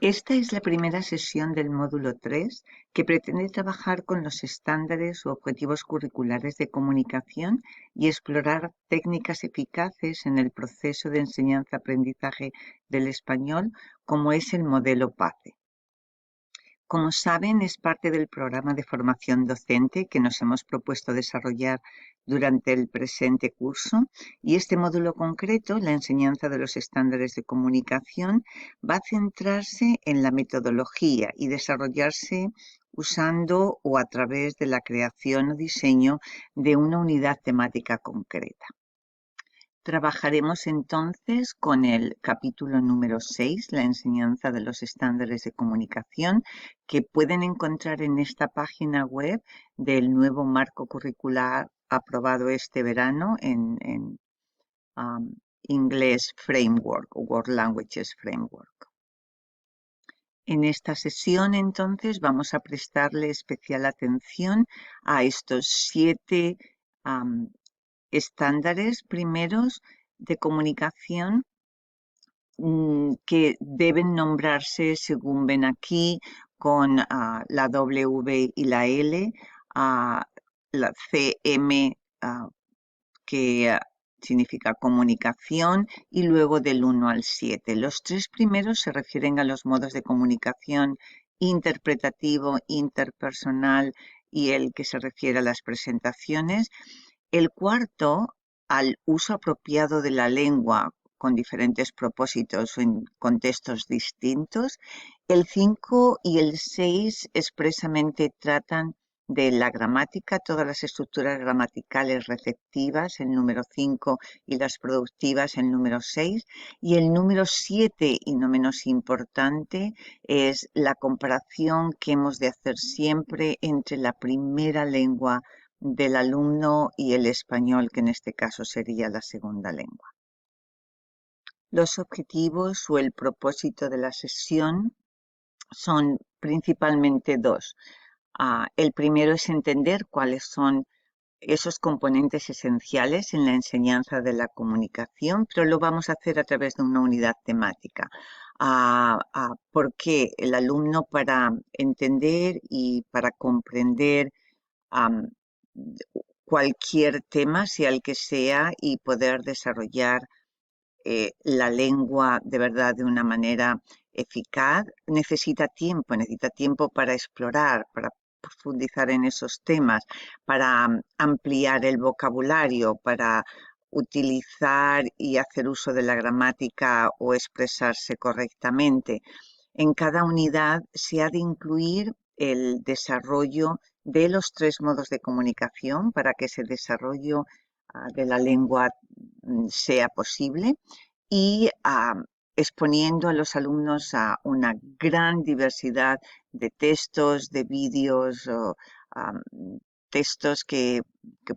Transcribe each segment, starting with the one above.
Esta es la primera sesión del módulo 3 que pretende trabajar con los estándares u objetivos curriculares de comunicación y explorar técnicas eficaces en el proceso de enseñanza-aprendizaje del español, como es el modelo PACE. Como saben, es parte del programa de formación docente que nos hemos propuesto desarrollar durante el presente curso, y este módulo concreto, la enseñanza de los estándares de comunicación, va a centrarse en la metodología y desarrollarse usando o a través de la creación o diseño de una unidad temática concreta. Trabajaremos entonces con el capítulo número 6, la enseñanza de los estándares de comunicación, que pueden encontrar en esta página web del nuevo marco curricular aprobado este verano en English Framework, World Languages Framework. En esta sesión, entonces, vamos a prestarle especial atención a estos 7 estándares primeros de comunicación que deben nombrarse, según ven aquí, con la W y la L, la CM, que significa comunicación, y luego del 1 al 7. Los 3 primeros se refieren a los modos de comunicación interpretativo, interpersonal y el que se refiere a las presentaciones. El cuarto, al uso apropiado de la lengua con diferentes propósitos o en contextos distintos. El 5 y el 6 expresamente tratan de la gramática, todas las estructuras gramaticales receptivas, el número 5, y las productivas, el número 6. Y el número 7, y no menos importante, es la comparación que hemos de hacer siempre entre la primera lengua del alumno y el español, que en este caso sería la segunda lengua. Los objetivos o el propósito de la sesión son principalmente 2. El primero es entender cuáles son esos componentes esenciales en la enseñanza de la comunicación, pero lo vamos a hacer a través de una unidad temática. Porque el alumno, para entender y para comprender cualquier tema, sea el que sea, y poder desarrollar la lengua de verdad de una manera eficaz, necesita tiempo para explorar, para profundizar en esos temas, para ampliar el vocabulario, para utilizar y hacer uso de la gramática o expresarse correctamente. En cada unidad se ha de incluir el desarrollo de los 3 modos de comunicación para que ese desarrollo de la lengua sea posible, y exponiendo a los alumnos a una gran diversidad de textos, de vídeos, textos que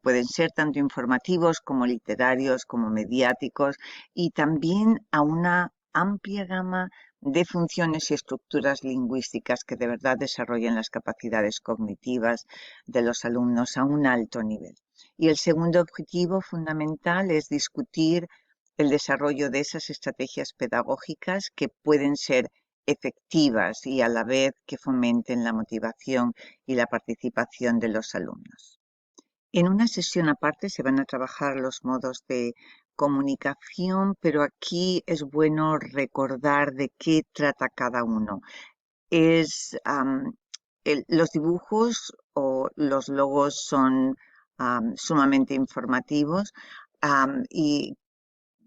pueden ser tanto informativos como literarios, como mediáticos, y también a una amplia gama de funciones y estructuras lingüísticas que de verdad desarrollen las capacidades cognitivas de los alumnos a un alto nivel. Y el segundo objetivo fundamental es discutir el desarrollo de esas estrategias pedagógicas que pueden ser efectivas y a la vez que fomenten la motivación y la participación de los alumnos. En una sesión aparte se van a trabajar los modos de comunicación, pero aquí es bueno recordar de qué trata cada uno. Los dibujos o los logos son sumamente informativos, y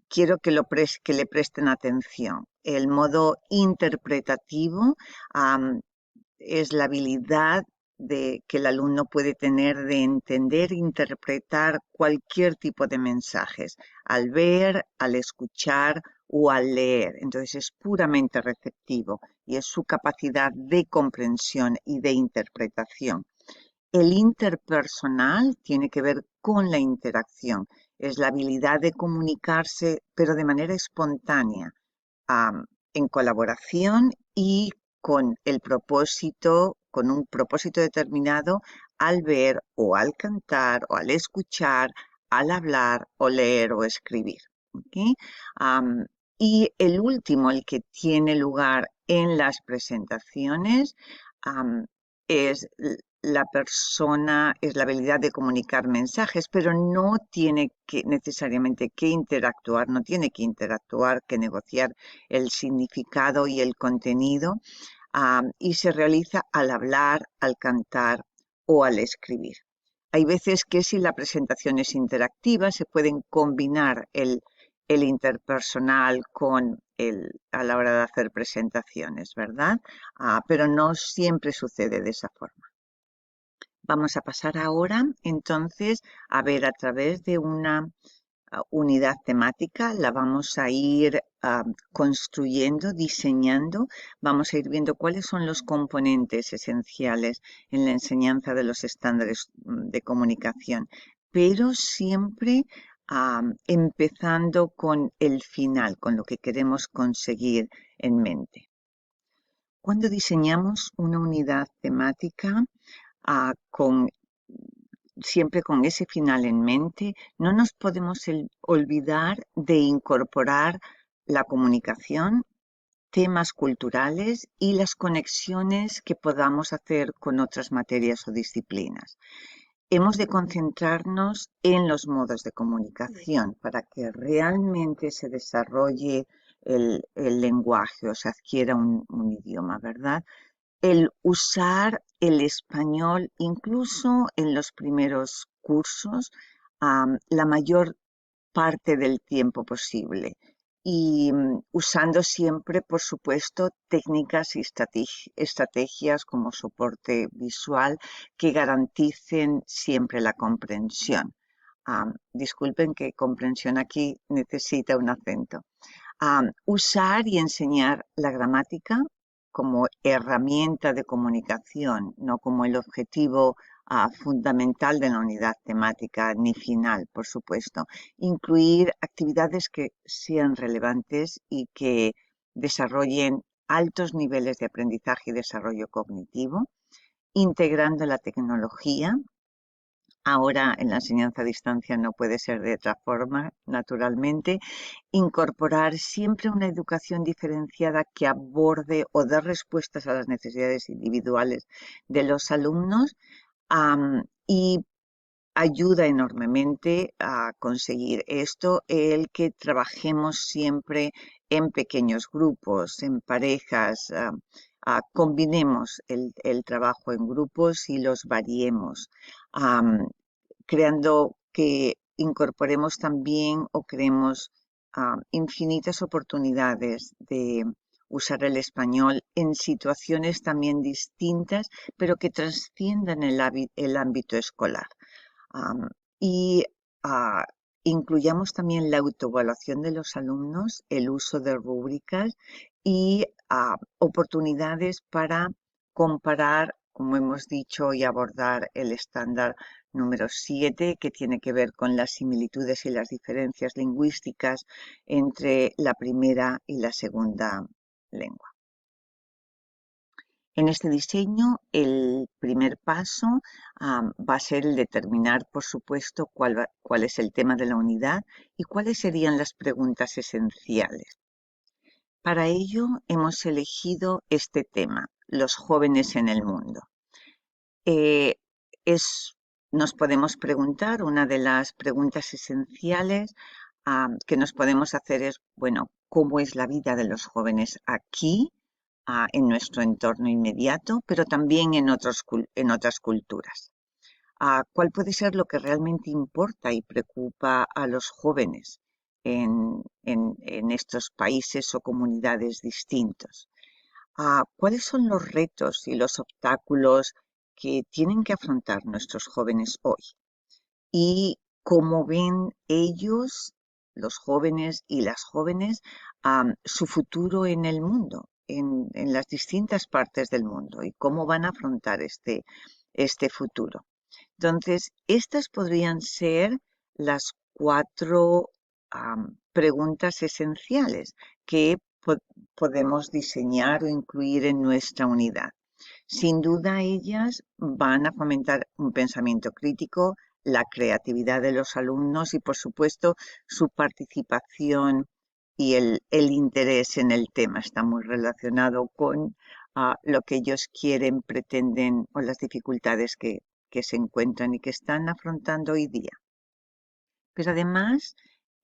quiero que le presten atención. El modo interpretativo es la habilidad que el alumno puede tener de entender e interpretar cualquier tipo de mensajes, al ver, al escuchar o al leer. Entonces es puramente receptivo y es su capacidad de comprensión y de interpretación. El interpersonal tiene que ver con la interacción, es la habilidad de comunicarse, pero de manera espontánea, en colaboración y con un propósito determinado, al ver o al cantar o al escuchar, al hablar o leer o escribir. ¿Okay? Y el último, el que tiene lugar en las presentaciones, es es la habilidad de comunicar mensajes, pero no tiene que necesariamente que interactuar, no tiene que interactuar, que negociar el significado y el contenido, y se realiza al hablar, al cantar o al escribir. Hay veces que si la presentación es interactiva, se pueden combinar el interpersonal con a la hora de hacer presentaciones, ¿verdad? Pero no siempre sucede de esa forma. Vamos a pasar ahora entonces a ver a través de una unidad temática, la vamos a ir construyendo, diseñando, vamos a ir viendo cuáles son los componentes esenciales en la enseñanza de los estándares de comunicación, pero siempre empezando con el final, con lo que queremos conseguir en mente. Cuando diseñamos una unidad temática, siempre con ese final en mente, no nos podemos olvidar de incorporar la comunicación, temas culturales y las conexiones que podamos hacer con otras materias o disciplinas. Hemos de concentrarnos en los modos de comunicación para que realmente se desarrolle el lenguaje o se adquiera un idioma, ¿verdad? El usar el español incluso en los primeros cursos, la mayor parte del tiempo posible y usando siempre, por supuesto, técnicas y estrategias como soporte visual que garanticen siempre la comprensión. Disculpen que comprensión aquí necesita un acento. Usar y enseñar la gramática como herramienta de comunicación, no como el objetivo fundamental de la unidad temática, ni final, por supuesto. Incluir actividades que sean relevantes y que desarrollen altos niveles de aprendizaje y desarrollo cognitivo, integrando la tecnología. Ahora en la enseñanza a distancia no puede ser de otra forma, naturalmente. Incorporar siempre una educación diferenciada que aborde o dé respuestas a las necesidades individuales de los alumnos, y ayuda enormemente a conseguir esto el que trabajemos siempre en pequeños grupos, en parejas, combinemos el trabajo en grupos y los variemos, creando que incorporemos también o creemos infinitas oportunidades de usar el español en situaciones también distintas, pero que trasciendan el ámbito escolar. Y incluyamos también la autoevaluación de los alumnos, el uso de rúbricas y oportunidades para comparar, como hemos dicho, y abordar el estándar número 7, que tiene que ver con las similitudes y las diferencias lingüísticas entre la primera y la segunda lengua. En este diseño, el primer paso va a ser el determinar, por supuesto, cuál es el tema de la unidad y cuáles serían las preguntas esenciales. Para ello, hemos elegido este tema, los jóvenes en el mundo. Nos podemos preguntar, una de las preguntas esenciales que nos podemos hacer es, bueno, ¿cómo es la vida de los jóvenes aquí, en nuestro entorno inmediato, pero también en otras culturas? ¿Cuál puede ser lo que realmente importa y preocupa a los jóvenes en estos países o comunidades distintos? ¿Cuáles son los retos y los obstáculos que tienen que afrontar nuestros jóvenes hoy? Y cómo ven ellos, los jóvenes y las jóvenes, su futuro en el mundo, en las distintas partes del mundo, y cómo van a afrontar este futuro. Entonces, estas podrían ser las 4 preguntas esenciales que podemos diseñar o incluir en nuestra unidad. Sin duda, ellas van a fomentar un pensamiento crítico, la creatividad de los alumnos y, por supuesto, su participación el interés en el tema está muy relacionado con lo que ellos quieren, pretenden o las dificultades que se encuentran y que están afrontando hoy día. Pero además,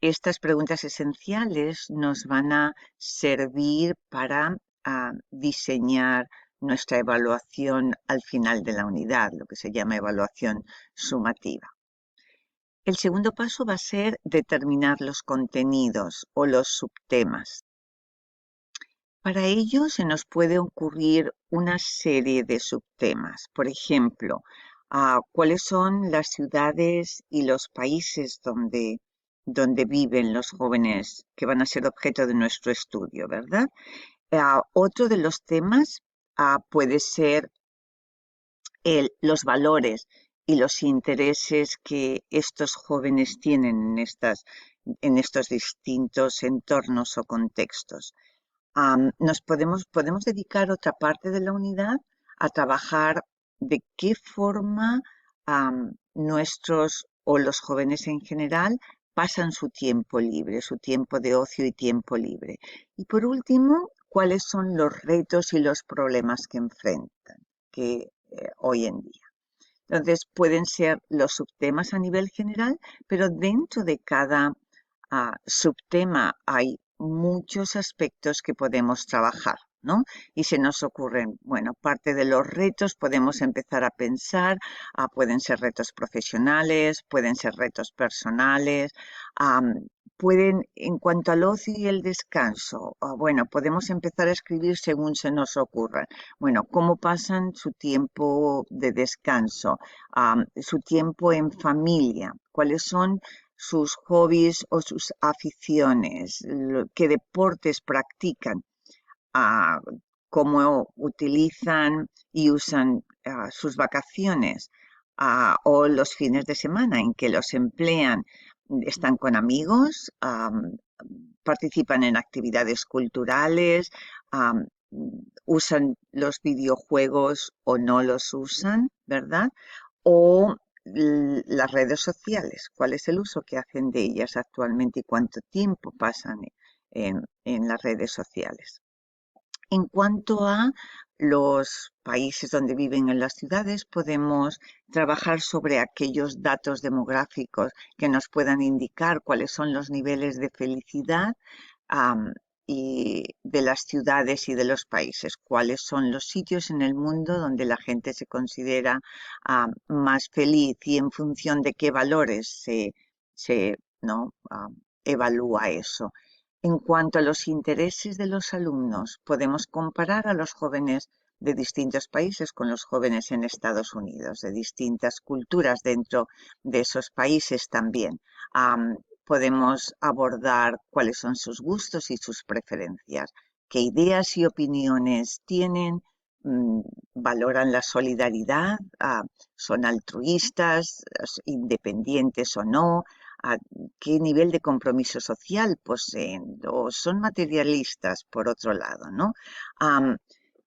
estas preguntas esenciales nos van a servir para diseñar nuestra evaluación al final de la unidad, lo que se llama evaluación sumativa. El segundo paso va a ser determinar los contenidos o los subtemas. Para ello se nos puede ocurrir una serie de subtemas. Por ejemplo, ¿cuáles son las ciudades y los países donde viven los jóvenes que van a ser objeto de nuestro estudio, ¿verdad? Otro de los temas puede ser los valores y los intereses que estos jóvenes tienen en estos distintos entornos o contextos. Podemos dedicar otra parte de la unidad a trabajar de qué forma nuestros o los jóvenes en general pasan su tiempo libre, su tiempo de ocio y tiempo libre. Y por último, cuáles son los retos y los problemas que enfrentan hoy en día. Entonces, pueden ser los subtemas a nivel general, pero dentro de cada subtema hay muchos aspectos que podemos trabajar, ¿no? Y se nos ocurren, bueno, parte de los retos podemos empezar a pensar, pueden ser retos profesionales, pueden ser retos personales, pueden, en cuanto al ocio y el descanso, bueno, podemos empezar a escribir según se nos ocurra. Bueno, ¿cómo pasan su tiempo de descanso? Su tiempo en familia, ¿cuáles son sus hobbies o sus aficiones? ¿Qué deportes practican? ¿Cómo utilizan y usan sus vacaciones? O los fines de semana en que los emplean. ¿Están con amigos? ¿Participan en actividades culturales? ¿Usan los videojuegos o no los usan? ¿Verdad? O las redes sociales, ¿cuál es el uso que hacen de ellas actualmente y cuánto tiempo pasan en las redes sociales? En cuanto a los países donde viven en las ciudades, podemos trabajar sobre aquellos datos demográficos que nos puedan indicar cuáles son los niveles de felicidad y de las ciudades y de los países, cuáles son los sitios en el mundo donde la gente se considera más feliz y en función de qué valores se ¿no? Evalúa eso. En cuanto a los intereses de los alumnos, podemos comparar a los jóvenes de distintos países con los jóvenes en Estados Unidos, de distintas culturas dentro de esos países también. Podemos abordar cuáles son sus gustos y sus preferencias, qué ideas y opiniones tienen, valoran la solidaridad, son altruistas, independientes o no, qué nivel de compromiso social poseen o son materialistas, por otro lado, ¿no?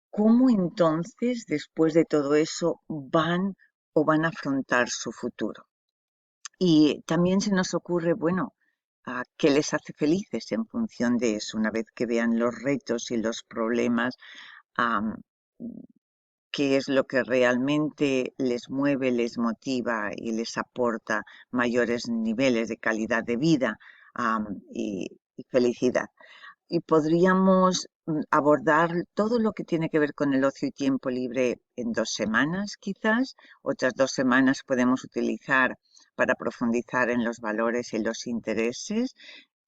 ¿Cómo entonces, después de todo eso, van a afrontar su futuro? Y también se nos ocurre, bueno, qué les hace felices en función de eso, una vez que vean los retos y los problemas, qué es lo que realmente les mueve, les motiva y les aporta mayores niveles de calidad de vida y felicidad. Y podríamos abordar todo lo que tiene que ver con el ocio y tiempo libre en 2 semanas, quizás. Otras 2 semanas podemos utilizar para profundizar en los valores y los intereses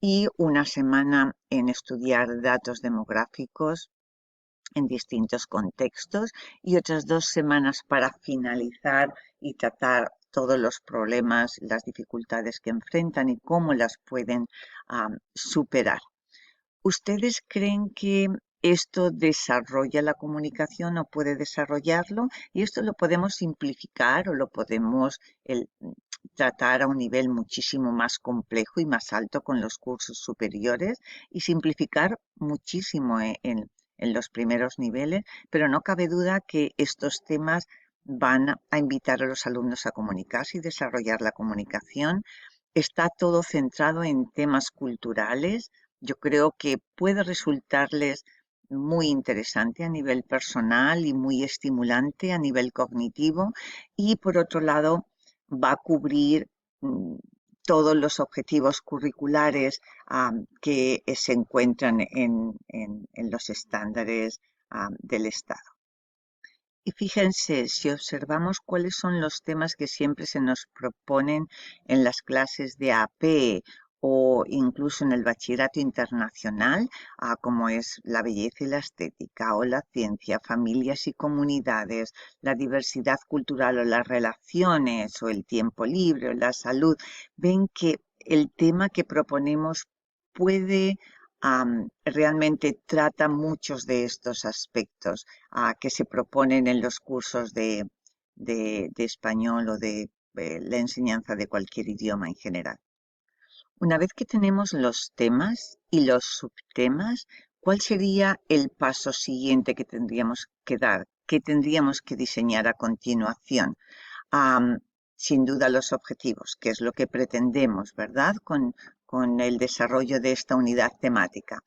y una semana en estudiar datos demográficos en distintos contextos y otras 2 semanas para finalizar y tratar todos los problemas, las dificultades que enfrentan y cómo las pueden superar. ¿Ustedes creen que esto desarrolla la comunicación o puede desarrollarlo? Y esto lo podemos simplificar o lo podemos tratar a un nivel muchísimo más complejo y más alto con los cursos superiores y simplificar muchísimo en los primeros niveles, pero no cabe duda que estos temas van a invitar a los alumnos a comunicarse y desarrollar la comunicación. Está todo centrado en temas culturales, yo creo que puede resultarles muy interesante a nivel personal y muy estimulante a nivel cognitivo y por otro lado va a cubrir mm, todos los objetivos curriculares que se encuentran en los estándares del Estado. Y fíjense, si observamos cuáles son los temas que siempre se nos proponen en las clases de AP o incluso en el bachillerato internacional, como es la belleza y la estética o la ciencia, familias y comunidades, la diversidad cultural o las relaciones o el tiempo libre o la salud, ven que el tema que proponemos puede realmente trata muchos de estos aspectos que se proponen en los cursos de español o de la enseñanza de cualquier idioma en general. Una vez que tenemos los temas y los subtemas, ¿cuál sería el paso siguiente que tendríamos que dar? ¿Qué tendríamos que diseñar a continuación? Am, Sin duda los objetivos, que es lo que pretendemos, ¿verdad? Con el desarrollo de esta unidad temática.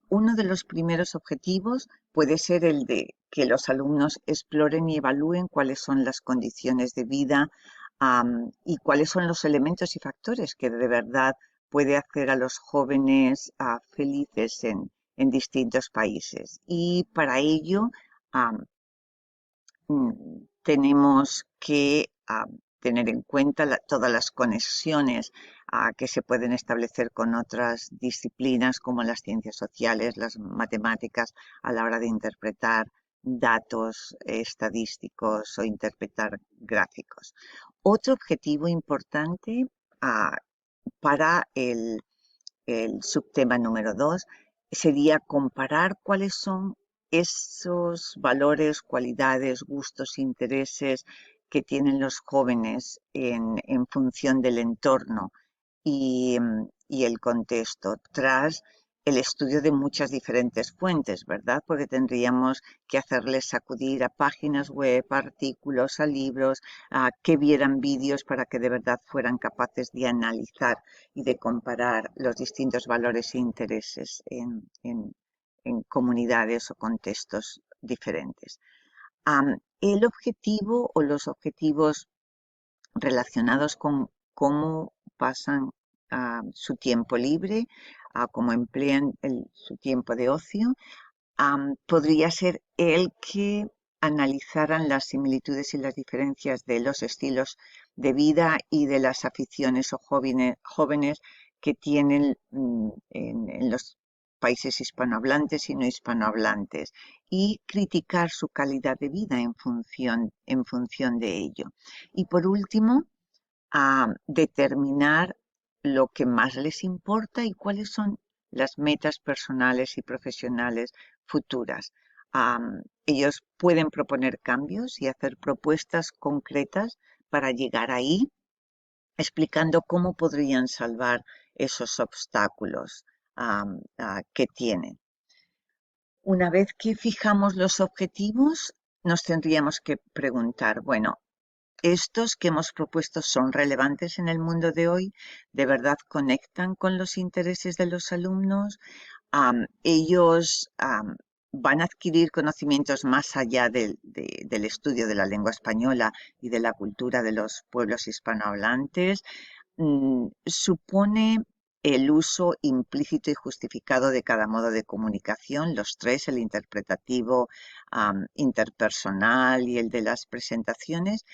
Uno de los primeros objetivos puede ser el de que los alumnos exploren y evalúen cuáles son las condiciones de vida y cuáles son los elementos y factores que de verdad puede hacer a los jóvenes felices en distintos países. Y para ello tenemos que tener en cuenta todas las conexiones que se pueden establecer con otras disciplinas como las ciencias sociales, las matemáticas, a la hora de interpretar datos estadísticos o interpretar gráficos. Otro objetivo importante ah, para el subtema número 2 sería comparar cuáles son esos valores, cualidades, gustos, intereses que tienen los jóvenes en función del entorno y el contexto, tras el estudio de muchas diferentes fuentes, ¿verdad? Porque tendríamos que hacerles acudir a páginas web, a artículos, a libros, a que vieran vídeos para que de verdad fueran capaces de analizar y de comparar los distintos valores e intereses en comunidades o contextos diferentes. El objetivo o los objetivos relacionados con cómo pasan su tiempo libre, cómo emplean su tiempo de ocio, podría ser el que analizaran las similitudes y las diferencias de los estilos de vida y de las aficiones o jóvenes que tienen en los países hispanohablantes y no hispanohablantes y criticar su calidad de vida en función de ello. Y por último, determinar lo que más les importa y cuáles son las metas personales y profesionales futuras. Ellos pueden proponer cambios y hacer propuestas concretas para llegar ahí, explicando cómo podrían salvar esos obstáculos que tienen. Una vez que fijamos los objetivos, nos tendríamos que preguntar, bueno, ¿estos que hemos propuesto son relevantes en el mundo de hoy? ¿De verdad conectan con los intereses de los alumnos? Ellos van a adquirir conocimientos más allá del estudio de la lengua española y de la cultura de los pueblos hispanohablantes. Supone el uso implícito y justificado de cada modo de comunicación, los tres, el interpretativo, interpersonal y el de las presentaciones,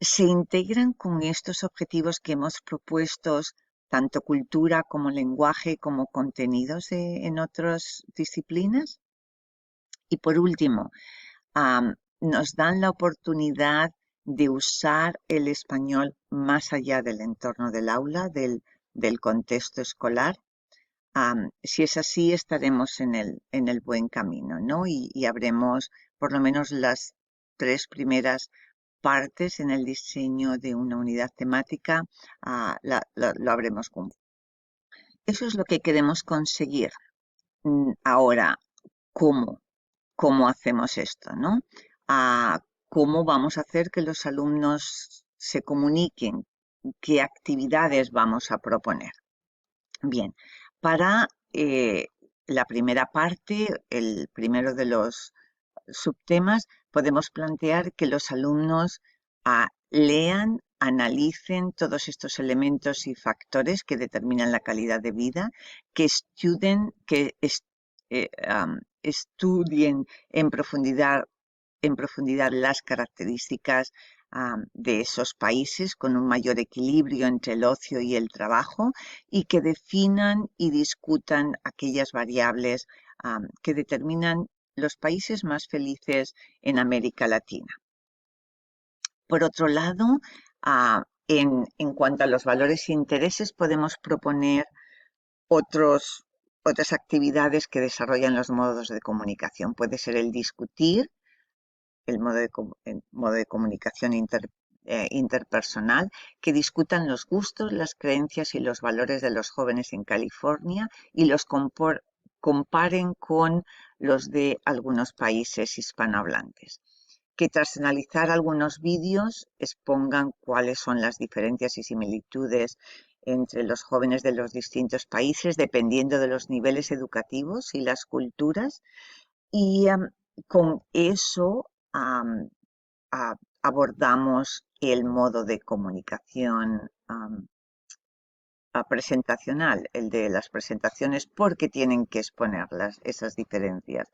se integran con estos objetivos que hemos propuesto, tanto cultura como lenguaje, como contenidos en otras disciplinas. Y por último, nos dan la oportunidad de usar el español más allá del entorno del aula, del contexto escolar. Si es así, estaremos en el buen camino, ¿no? Y habremos por lo menos las tres primeras partes en el diseño de una unidad temática, lo habremos cumplido. Eso es lo que queremos conseguir. Ahora, ¿cómo? ¿Cómo hacemos esto, no? ¿Cómo vamos a hacer que los alumnos se comuniquen? ¿Qué actividades vamos a proponer? Bien, Para la primera parte, el primero de los subtemas, podemos plantear que los alumnos lean, analicen todos estos elementos y factores que determinan la calidad de vida, que estudien en profundidad las características de esos países con un mayor equilibrio entre el ocio y el trabajo, y que definan y discutan aquellas variables que determinan los países más felices en América Latina. Por otro lado, en cuanto a los valores e intereses, podemos proponer otras actividades que desarrollan los modos de comunicación. Puede ser el discutir, el modo de comunicación interpersonal, que discutan los gustos, las creencias y los valores de los jóvenes en California y los comparen con los de algunos países hispanohablantes. Que tras analizar algunos vídeos expongan cuáles son las diferencias y similitudes entre los jóvenes de los distintos países dependiendo de los niveles educativos y las culturas, y con eso abordamos el modo de comunicación presentacional, el de las presentaciones, porque tienen que exponerlas, esas diferencias.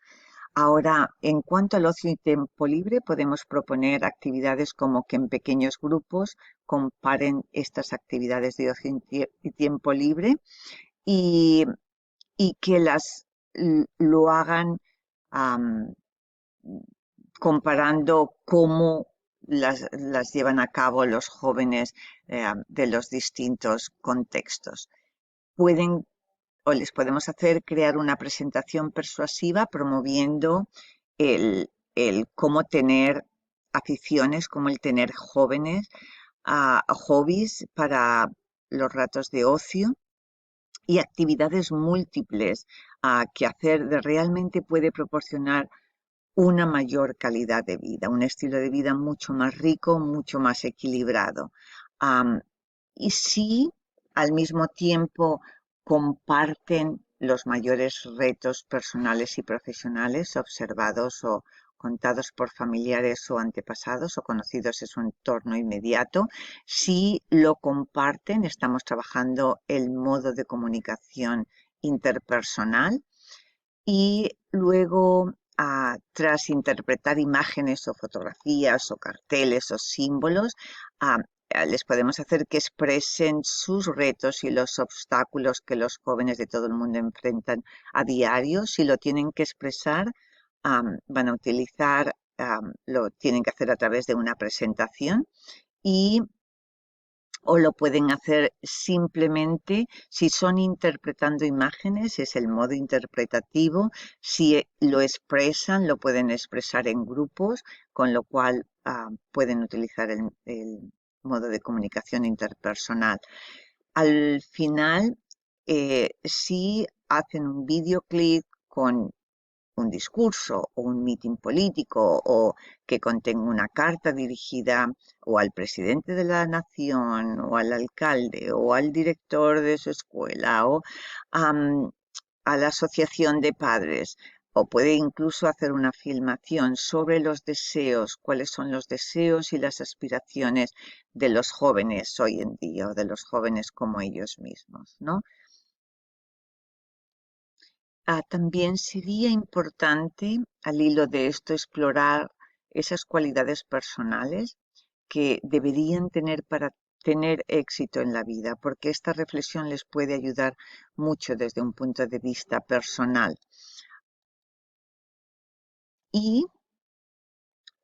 Ahora, en cuanto al ocio y tiempo libre, podemos proponer actividades como que en pequeños grupos comparen estas actividades de ocio y tiempo libre, y que lo hagan comparando cómo las llevan a cabo los jóvenes de los distintos contextos. Les podemos hacer crear una presentación persuasiva promoviendo el cómo tener aficiones, como el tener hobbies para los ratos de ocio y actividades múltiples que hacer realmente puede proporcionar una mayor calidad de vida, un estilo de vida mucho más rico, mucho más equilibrado. Y sí, al mismo tiempo comparten los mayores retos personales y profesionales observados o contados por familiares o antepasados o conocidos en su entorno inmediato. Si lo comparten, estamos trabajando el modo de comunicación interpersonal, y luego, tras interpretar imágenes o fotografías o carteles o símbolos, les podemos hacer que expresen sus retos y los obstáculos que los jóvenes de todo el mundo enfrentan a diario. Si lo tienen que expresar, van a utilizar, lo tienen que hacer a través de una presentación, o lo pueden hacer simplemente si son interpretando imágenes, es el modo interpretativo. Si lo expresan, lo pueden expresar en grupos, con lo cual pueden utilizar el modo de comunicación interpersonal. Al final, si hacen un videoclip con un discurso o un mitin político o que contenga una carta dirigida o al presidente de la nación o al alcalde o al director de su escuela o a la asociación de padres, o puede incluso hacer una filmación sobre los deseos, cuáles son los deseos y las aspiraciones de los jóvenes hoy en día, o de los jóvenes como ellos mismos, ¿no? También sería importante, al hilo de esto, explorar esas cualidades personales que deberían tener para tener éxito en la vida, porque esta reflexión les puede ayudar mucho desde un punto de vista personal. Y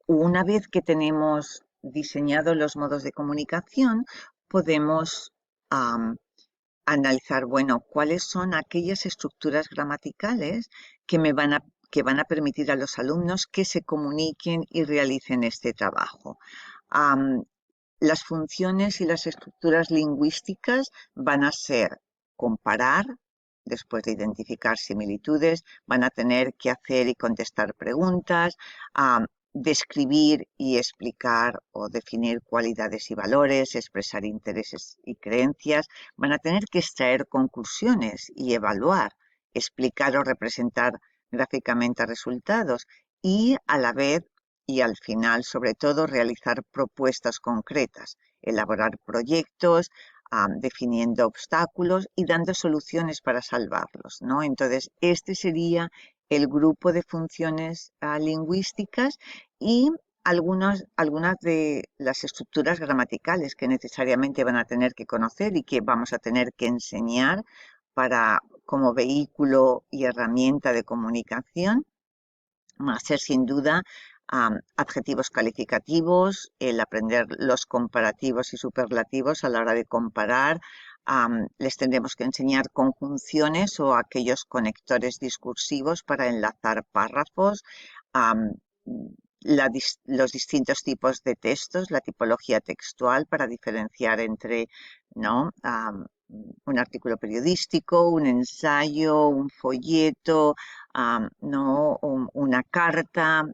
una vez que tenemos diseñado los modos de comunicación, podemos analizar, bueno, cuáles son aquellas estructuras gramaticales que van a permitir a los alumnos que se comuniquen y realicen este trabajo. Las funciones y las estructuras lingüísticas van a ser comparar, después de identificar similitudes, van a tener que hacer y contestar preguntas, describir y explicar o definir cualidades y valores, expresar intereses y creencias, van a tener que extraer conclusiones y evaluar, explicar o representar gráficamente resultados y a la vez y al final, sobre todo, realizar propuestas concretas, elaborar proyectos, definiendo obstáculos y dando soluciones para salvarlos, ¿no? Entonces, este sería el grupo de funciones lingüísticas y algunas de las estructuras gramaticales que necesariamente van a tener que conocer y que vamos a tener que enseñar para, como vehículo y herramienta de comunicación. Va a ser sin duda adjetivos calificativos, el aprender los comparativos y superlativos a la hora de comparar. Les tendremos que enseñar conjunciones o aquellos conectores discursivos para enlazar párrafos, am, los distintos tipos de textos, la tipología textual para diferenciar entre, ¿no? Un artículo periodístico, un ensayo, un folleto, ¿no? Una carta,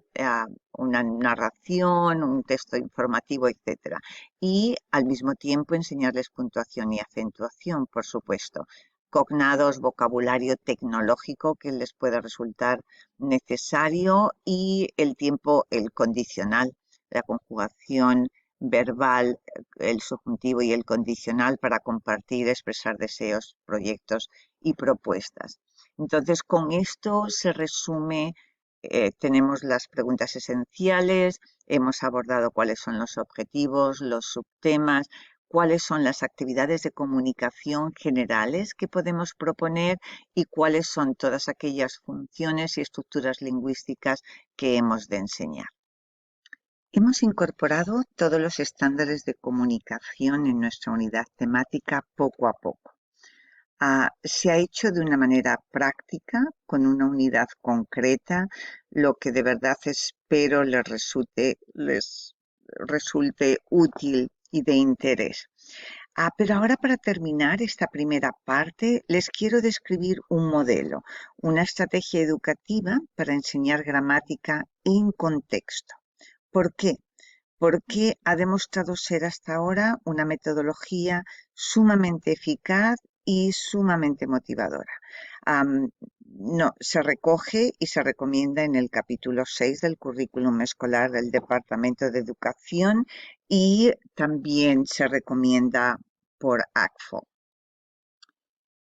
una narración, un texto informativo, etcétera. Y al mismo tiempo enseñarles puntuación y acentuación, por supuesto. Cognados, vocabulario tecnológico que les pueda resultar necesario y el tiempo, el condicional, la conjugación verbal, el subjuntivo y el condicional para compartir, expresar deseos, proyectos y propuestas. Entonces, con esto se resume, tenemos las preguntas esenciales, hemos abordado cuáles son los objetivos, los subtemas, cuáles son las actividades de comunicación generales que podemos proponer y cuáles son todas aquellas funciones y estructuras lingüísticas que hemos de enseñar. Hemos incorporado todos los estándares de comunicación en nuestra unidad temática poco a poco. Se ha hecho de una manera práctica, con una unidad concreta, lo que de verdad espero les resulte útil y de interés. Pero ahora, para terminar esta primera parte, les quiero describir un modelo, una estrategia educativa para enseñar gramática en contexto. ¿Por qué? Porque ha demostrado ser hasta ahora una metodología sumamente eficaz y sumamente motivadora. Se recoge y se recomienda en el capítulo 6 del currículum escolar del Departamento de Educación y también se recomienda por ACFO.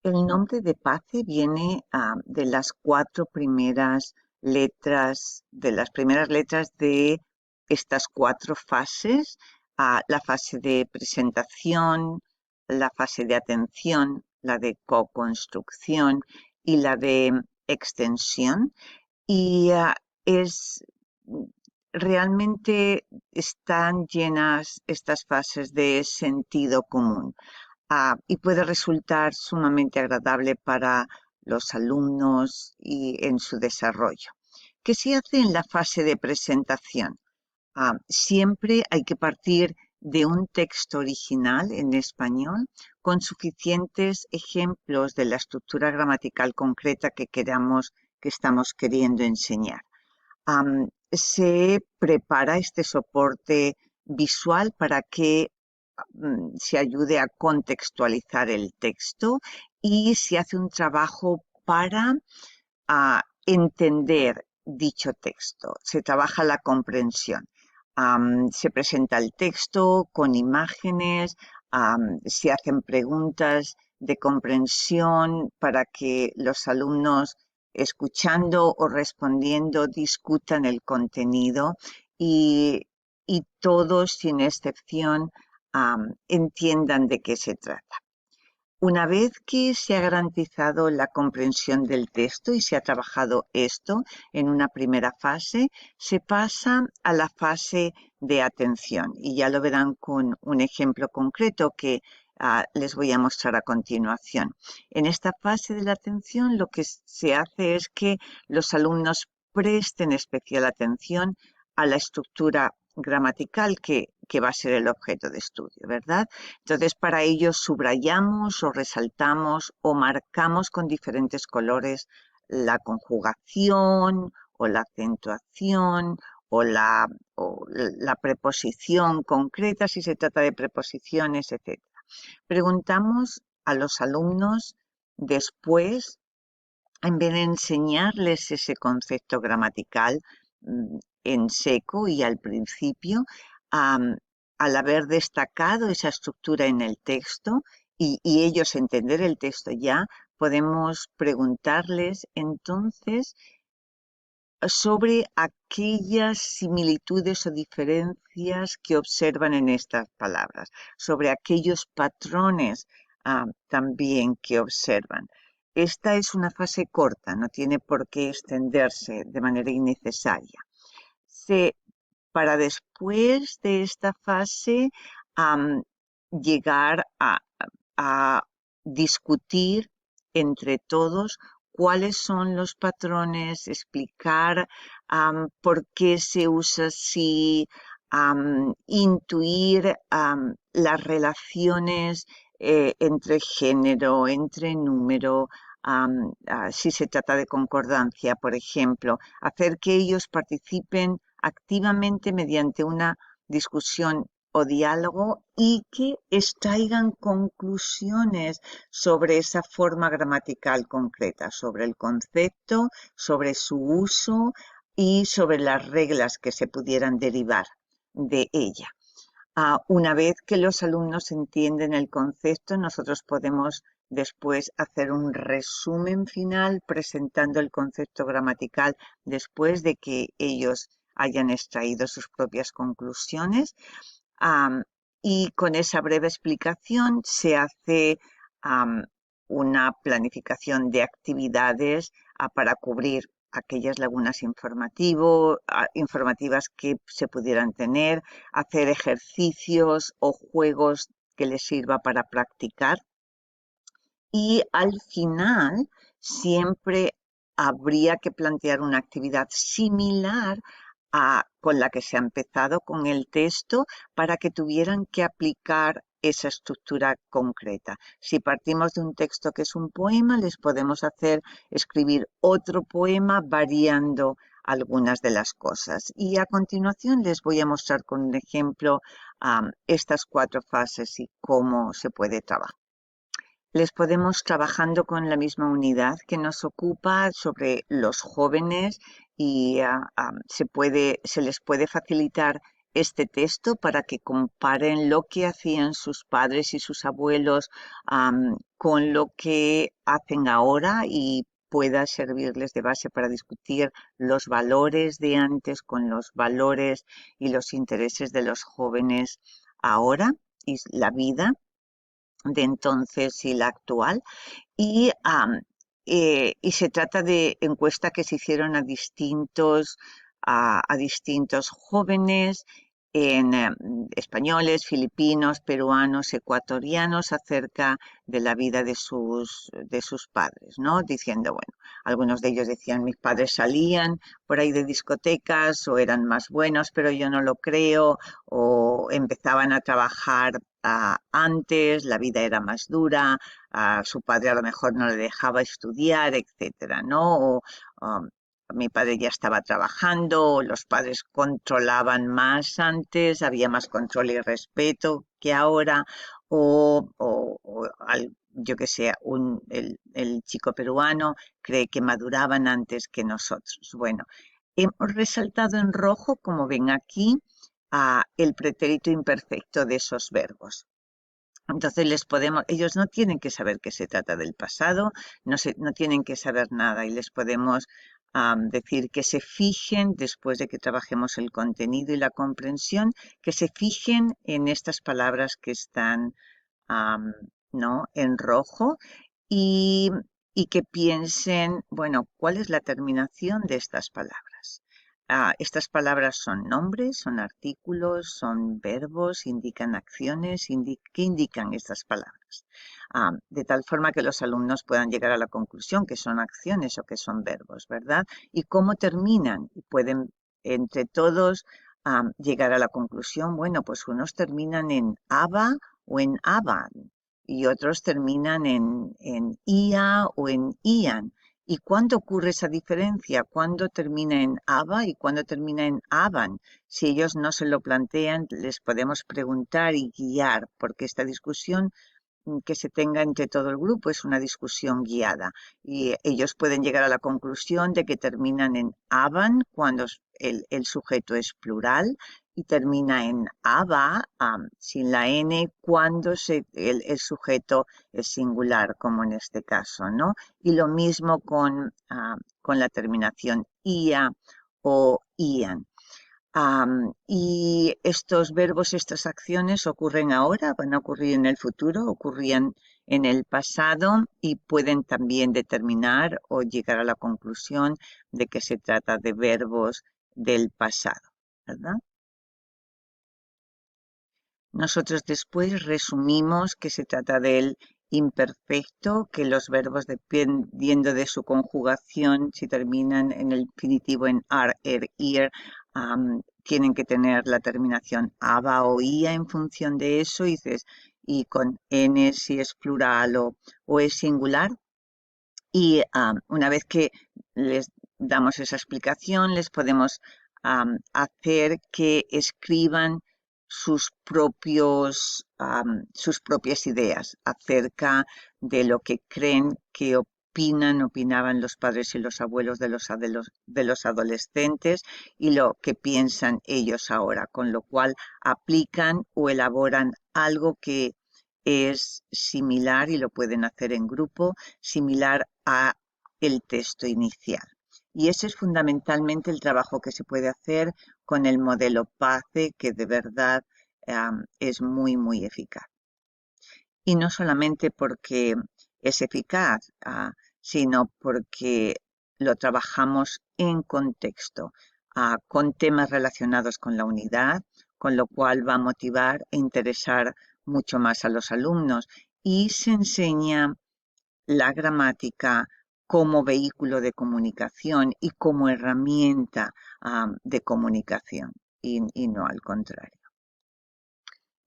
El nombre de PACE viene de las primeras letras de estas 4 fases, la fase de presentación, la fase de atención, la de co-construcción y la de extensión. Y realmente están llenas estas fases de sentido común. Y puede resultar sumamente agradable para los alumnos y en su desarrollo. ¿Qué se hace en la fase de presentación? Siempre hay que partir de un texto original en español con suficientes ejemplos de la estructura gramatical concreta que estamos queriendo enseñar. Se prepara este soporte visual para que se ayude a contextualizar el texto y se hace un trabajo para entender dicho texto. Se trabaja la comprensión. Se presenta el texto con imágenes, se hacen preguntas de comprensión para que los alumnos, escuchando o respondiendo, discutan el contenido y todos, sin excepción, entiendan de qué se trata. Una vez que se ha garantizado la comprensión del texto y se ha trabajado esto en una primera fase, se pasa a la fase de atención y ya lo verán con un ejemplo concreto que les voy a mostrar a continuación. En esta fase de la atención lo que se hace es que los alumnos presten especial atención a la estructura gramatical que va a ser el objeto de estudio, ¿verdad? Entonces, para ello subrayamos o resaltamos o marcamos con diferentes colores la conjugación o la acentuación o la preposición concreta, si se trata de preposiciones, etc. Preguntamos a los alumnos después, en vez de enseñarles ese concepto gramatical en seco y al principio, al haber destacado esa estructura en el texto y ellos entender el texto ya, podemos preguntarles entonces sobre aquellas similitudes o diferencias que observan en estas palabras, sobre aquellos patrones también que observan. Esta es una fase corta, no tiene por qué extenderse de manera innecesaria. Para después de esta fase llegar a discutir entre todos cuáles son los patrones, explicar por qué se usa así, intuir las relaciones entre género, entre número, si se trata de concordancia, por ejemplo, hacer que ellos participen activamente mediante una discusión o diálogo y que extraigan conclusiones sobre esa forma gramatical concreta, sobre el concepto, sobre su uso y sobre las reglas que se pudieran derivar de ella. Una vez que los alumnos entienden el concepto, nosotros podemos después hacer un resumen final presentando el concepto gramatical después de que ellos hayan extraído sus propias conclusiones. Y con esa breve explicación se hace una planificación de actividades para cubrir aquellas lagunas informativas que se pudieran tener, hacer ejercicios o juegos que les sirva para practicar. Y al final siempre habría que plantear una actividad similar con la que se ha empezado con el texto para que tuvieran que aplicar esa estructura concreta. Si partimos de un texto que es un poema, les podemos hacer escribir otro poema variando algunas de las cosas. Y a continuación les voy a mostrar con un ejemplo estas 4 fases y cómo se puede trabajar. Les podemos trabajando con la misma unidad que nos ocupa sobre los jóvenes y se les puede facilitar este texto para que comparen lo que hacían sus padres y sus abuelos con lo que hacen ahora y pueda servirles de base para discutir los valores de antes con los valores y los intereses de los jóvenes ahora y la vida de entonces y la actual, y se trata de encuestas que se hicieron a distintos jóvenes españoles, filipinos, peruanos, ecuatorianos acerca de la vida de sus padres, ¿no? Diciendo, bueno, algunos de ellos decían, mis padres salían por ahí de discotecas o eran más buenos, pero yo no lo creo, o empezaban a trabajar antes, la vida era más dura, su padre a lo mejor no le dejaba estudiar, etcétera, ¿no? Mi padre ya estaba trabajando, los padres controlaban más antes, había más control y respeto que ahora, yo que sé, el chico peruano cree que maduraban antes que nosotros. Bueno, hemos resaltado en rojo, como ven aquí, el pretérito imperfecto de esos verbos. Entonces ellos no tienen que saber que se trata del pasado, no tienen que saber nada y les podemos decir que se fijen, después de que trabajemos el contenido y la comprensión, que se fijen en estas palabras que están ¿no? en rojo y, y que piensen, bueno, ¿cuál es la terminación de estas palabras? Estas palabras son nombres, son artículos, son verbos, indican acciones. ¿Qué indican estas palabras? De tal forma que los alumnos puedan llegar a la conclusión que son acciones o que son verbos, ¿verdad? Y cómo terminan. Y pueden entre todos llegar a la conclusión, bueno, pues unos terminan en aba o en aban y otros terminan en ia o en ian. ¿Y cuándo ocurre esa diferencia? ¿Cuándo termina en aba y cuándo termina en aban? Si ellos no se lo plantean, les podemos preguntar y guiar, porque esta discusión que se tenga entre todo el grupo es una discusión guiada y ellos pueden llegar a la conclusión de que terminan en aban cuando el sujeto es plural y termina en aba sin la n cuando el sujeto es singular, como en este caso, ¿no? Y lo mismo con la terminación ia o ian. Y estos verbos, estas acciones ocurren ahora, van a ocurrir en el futuro, ocurrían en el pasado y pueden también determinar o llegar a la conclusión de que se trata de verbos del pasado, ¿verdad? Nosotros después resumimos que se trata del imperfecto, que los verbos dependiendo de su conjugación, si terminan en el infinitivo en ar, ir, tienen que tener la terminación aba o ia en función de eso, y con n si es plural o es singular. Y una vez que les damos esa explicación, les podemos hacer que escriban sus propias ideas acerca de lo que creen que opinaban los padres y los abuelos de los adolescentes y lo que piensan ellos ahora, con lo cual aplican o elaboran algo que es similar y lo pueden hacer en grupo, similar a el texto inicial. Y ese es fundamentalmente el trabajo que se puede hacer con el modelo PACE, que de verdad es muy, muy eficaz. Y no solamente porque es eficaz, sino porque lo trabajamos en contexto, con temas relacionados con la unidad, con lo cual va a motivar e interesar mucho más a los alumnos. Y se enseña la gramática como vehículo de comunicación y como herramienta de comunicación, y no al contrario.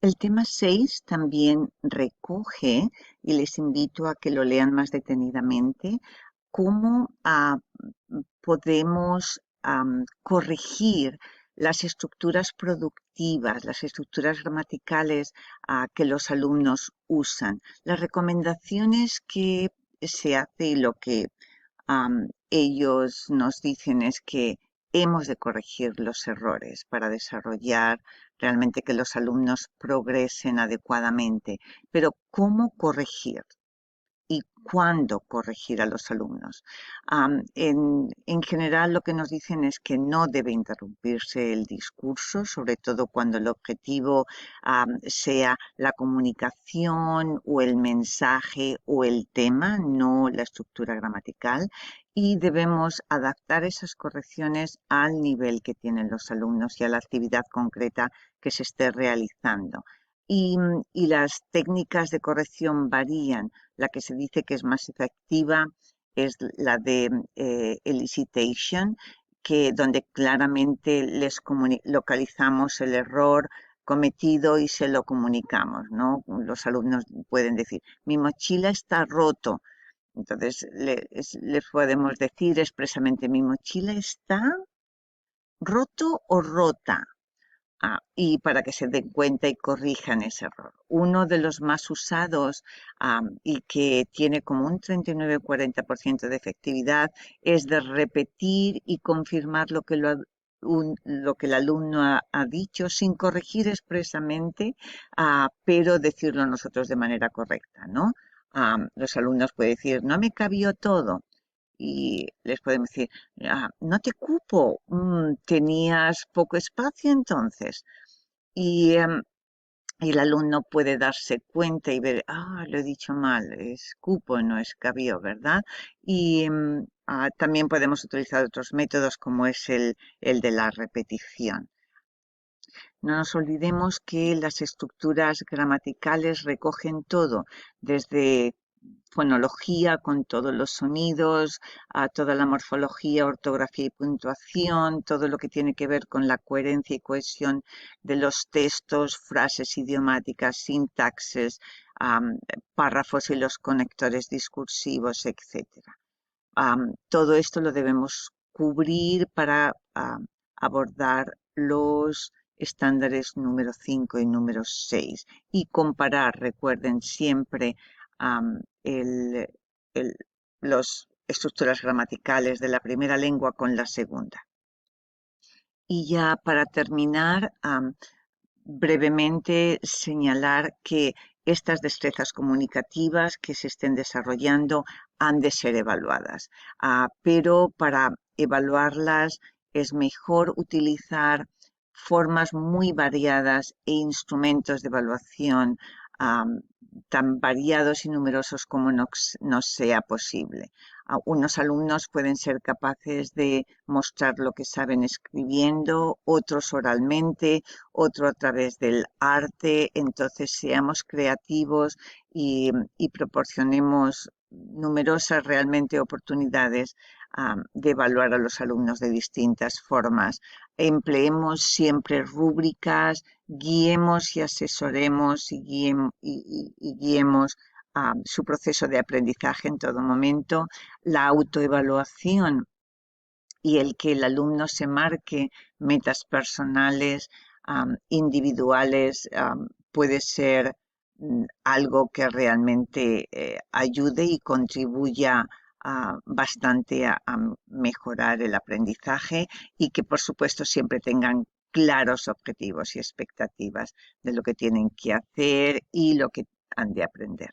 El tema 6 también recoge, y les invito a que lo lean más detenidamente, cómo podemos corregir las estructuras productivas, las estructuras gramaticales que los alumnos usan. Las recomendaciones que se hace y lo que ellos nos dicen es que hemos de corregir los errores para desarrollar realmente que los alumnos progresen adecuadamente. Pero ¿cómo corregir? ¿Y cuándo corregir a los alumnos? En general lo que nos dicen es que no debe interrumpirse el discurso, sobre todo cuando el objetivo sea la comunicación o el mensaje o el tema, no la estructura gramatical, y debemos adaptar esas correcciones al nivel que tienen los alumnos y a la actividad concreta que se esté realizando. Y las técnicas de corrección varían. La que se dice que es más efectiva es la de elicitation, donde claramente localizamos el error cometido y se lo comunicamos, ¿no? Los alumnos pueden decir, mi mochila está roto. Entonces les podemos decir expresamente, mi mochila está roto o rota. Y para que se den cuenta y corrijan ese error. Uno de los más usados y que tiene como un 39-40% de efectividad es de repetir y confirmar lo que el alumno ha dicho sin corregir expresamente, pero decirlo nosotros de manera correcta, ¿no? Los alumnos pueden decir, no me cabió todo, y les podemos decir, no te cupo, tenías poco espacio entonces. Y, y el alumno puede darse cuenta y ver, lo he dicho mal, es cupo, no es cabío, ¿verdad? Y también podemos utilizar otros métodos como es el de la repetición. No nos olvidemos que las estructuras gramaticales recogen todo, desde fonología con todos los sonidos, a toda la morfología, ortografía y puntuación, todo lo que tiene que ver con la coherencia y cohesión de los textos, frases idiomáticas, sintaxes, párrafos y los conectores discursivos, etcétera. Todo esto lo debemos cubrir para abordar los estándares número 5 y número 6 y comparar, recuerden siempre, el, los estructuras gramaticales de la primera lengua con la segunda. Y ya para terminar, brevemente señalar que estas destrezas comunicativas que se estén desarrollando han de ser evaluadas, pero para evaluarlas es mejor utilizar formas muy variadas e instrumentos de evaluación tan variados y numerosos como nos sea posible. Unos alumnos pueden ser capaces de mostrar lo que saben escribiendo, otros oralmente, otro a través del arte. Entonces seamos creativos y proporcionemos numerosas realmente oportunidades de evaluar a los alumnos de distintas formas. Empleemos siempre rúbricas, guiemos y asesoremos y guiemos su proceso de aprendizaje en todo momento. La autoevaluación y el que el alumno se marque metas personales, individuales, puede ser algo que realmente ayude y contribuya bastante a mejorar el aprendizaje y que por supuesto siempre tengan claros objetivos y expectativas de lo que tienen que hacer y lo que han de aprender.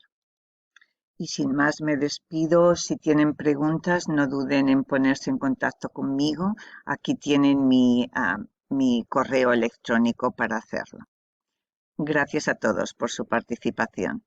Y sin más me despido. Si tienen preguntas, no duden en ponerse en contacto conmigo. Aquí tienen mi correo electrónico para hacerlo. Gracias a todos por su participación.